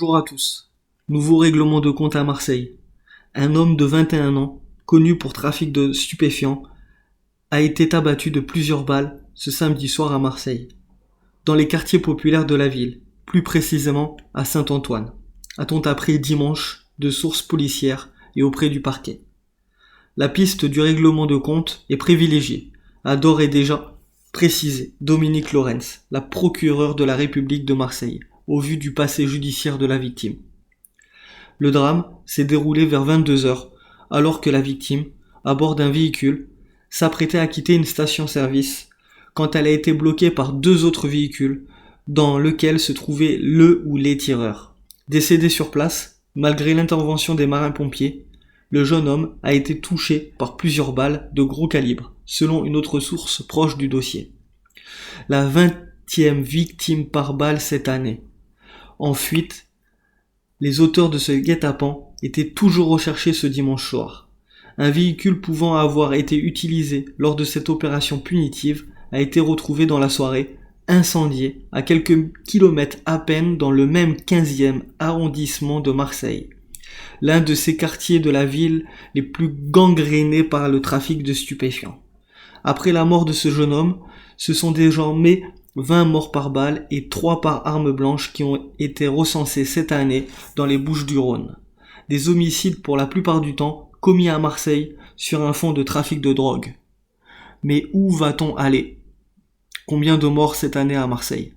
Bonjour à tous. Nouveau règlement de compte à Marseille. Un homme de 21 ans, connu pour trafic de stupéfiants, a été abattu de plusieurs balles ce samedi soir à Marseille, dans les quartiers populaires de la ville, plus précisément à Saint-Antoine, a-t-on appris dimanche de sources policières et auprès du parquet. La piste du règlement de compte est privilégiée, a d'ores et déjà précisé Dominique Lorenz, la procureure de la République de Marseille, au vu du passé judiciaire de la victime. Le drame s'est déroulé vers 22h, alors que la victime, à bord d'un véhicule, s'apprêtait à quitter une station-service quand elle a été bloquée par deux autres véhicules dans lesquels se trouvaient le ou les tireurs. Décédé sur place, malgré l'intervention des marins-pompiers, le jeune homme a été touché par plusieurs balles de gros calibre, selon une autre source proche du dossier. La 20e victime par balle cette année. En fuite, les auteurs de ce guet-apens étaient toujours recherchés ce dimanche soir. Un véhicule pouvant avoir été utilisé lors de cette opération punitive a été retrouvé dans la soirée, incendié à quelques kilomètres à peine dans le même 15e arrondissement de Marseille, l'un de ces quartiers de la ville les plus gangrénés par le trafic de stupéfiants. Après la mort de ce jeune homme, ce sont désormais 20 morts par balle et 3 par arme blanche qui ont été recensés cette année dans les Bouches-du-Rhône. Des homicides pour la plupart du temps commis à Marseille sur un fond de trafic de drogue. Mais où va-t-on aller ? Combien de morts cette année à Marseille ?